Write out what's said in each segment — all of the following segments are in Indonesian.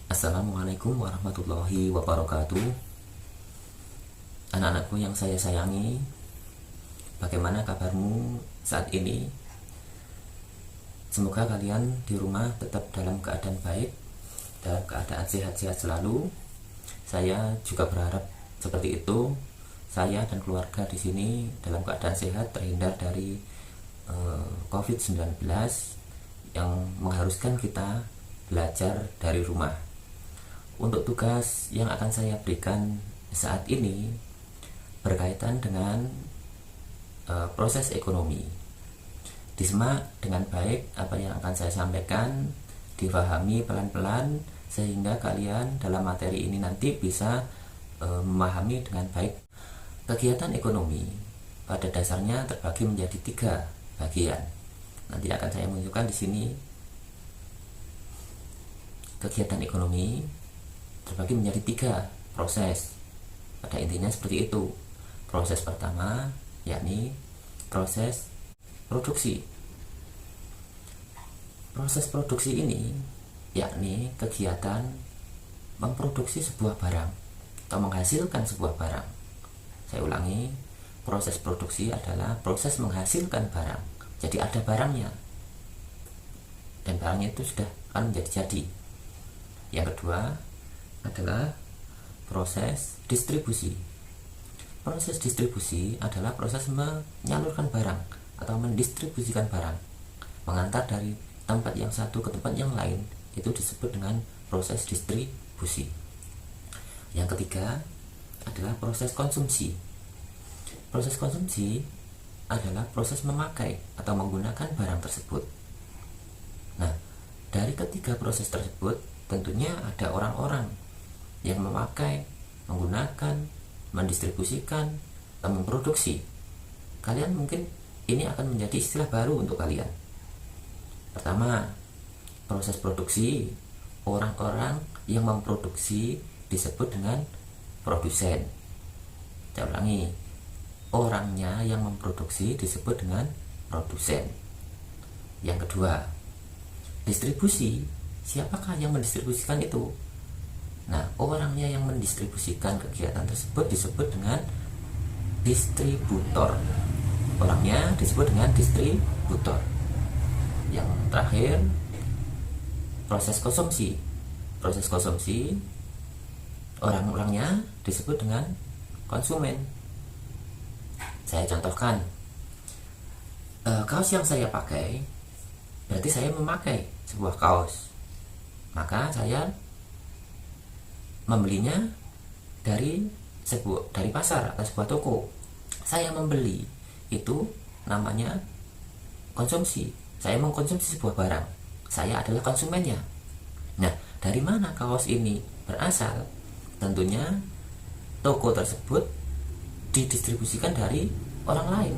Assalamualaikum warahmatullahi wabarakatuh. Anak-anakku yang saya sayangi, bagaimana kabarmu saat ini? Semoga kalian di rumah tetap dalam keadaan baik, dalam keadaan sehat-sehat selalu. Saya juga berharap seperti itu. Saya dan keluarga di sini dalam keadaan sehat, terhindar dari COVID-19 yang mengharuskan kita belajar dari rumah. Untuk tugas yang akan saya berikan saat ini berkaitan dengan proses ekonomi. Disimak dengan baik apa yang akan saya sampaikan, difahami pelan-pelan sehingga kalian dalam materi ini nanti bisa memahami dengan baik. Kegiatan ekonomi pada dasarnya terbagi menjadi 3 bagian. Nanti akan saya menunjukkan di sini. Kegiatan ekonomi terbagi menjadi 3 proses. Pada intinya seperti itu. Proses pertama yakni proses produksi. Proses produksi ini yakni kegiatan memproduksi sebuah barang atau menghasilkan sebuah barang. Saya ulangi, proses produksi adalah proses menghasilkan barang. Jadi ada barangnya dan barangnya itu sudah akan menjadi jadi. Yang kedua adalah proses distribusi. Proses distribusi adalah proses menyalurkan barang atau mendistribusikan barang, mengantar dari tempat yang satu ke tempat yang lain. Itu disebut dengan proses distribusi. Yang ketiga adalah proses konsumsi. Proses konsumsi adalah proses memakai atau menggunakan barang tersebut. Nah, dari ketiga proses tersebut tentunya ada orang-orang yang memakai, menggunakan, mendistribusikan, dan memproduksi. Kalian mungkin ini akan menjadi istilah baru untuk kalian. Pertama, proses produksi. Orang-orang yang memproduksi disebut dengan produsen. Saya ulangi, orangnya yang memproduksi disebut dengan produsen. Yang kedua, distribusi. Siapakah yang mendistribusikan itu? Nah, orangnya yang mendistribusikan kegiatan tersebut disebut dengan distributor. Orangnya disebut dengan distributor. Yang terakhir, proses konsumsi. Proses konsumsi, orang-orangnya disebut dengan konsumen. Saya contohkan, kaos yang saya pakai, berarti saya memakai sebuah kaos. Maka saya membelinya dari pasar atau sebuah toko. Saya membeli, itu namanya konsumsi. Saya mengkonsumsi sebuah barang. Saya adalah konsumennya. Nah, dari mana kaos ini berasal? Tentunya toko tersebut didistribusikan dari orang lain,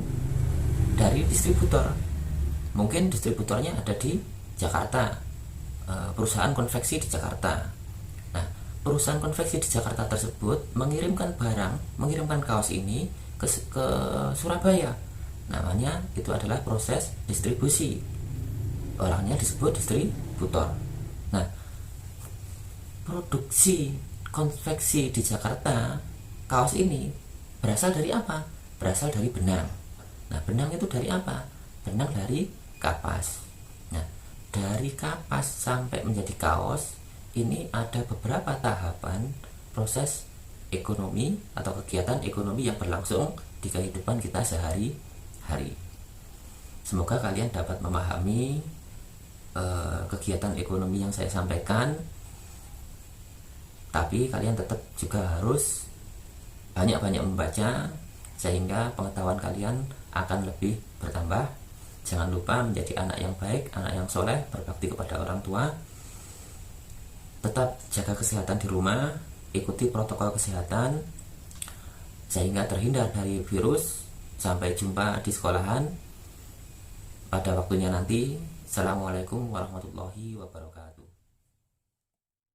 dari distributor. Mungkin distributornya ada di Jakarta, perusahaan konveksi di Jakarta. Nah, perusahaan konveksi di Jakarta tersebut mengirimkan kaos ini ke Surabaya. Namanya itu adalah proses distribusi. Orangnya disebut distributor. Nah, produksi konveksi di Jakarta kaos ini berasal dari apa? Berasal dari benang. Nah, benang itu dari apa? Benang dari kapas. Nah, dari kapas sampai menjadi kaos ini ada beberapa tahapan proses ekonomi atau kegiatan ekonomi yang berlangsung di kehidupan kita sehari-hari. Semoga kalian dapat memahami kegiatan ekonomi yang saya sampaikan. Tapi kalian tetap juga harus banyak-banyak membaca sehingga pengetahuan kalian akan lebih bertambah. Jangan lupa menjadi anak yang baik, anak yang soleh, berbakti kepada orang tua. Tetap jaga kesehatan di rumah, ikuti protokol kesehatan sehingga terhindar dari virus. Sampai jumpa di sekolahan pada waktunya nanti. Assalamualaikum warahmatullahi wabarakatuh.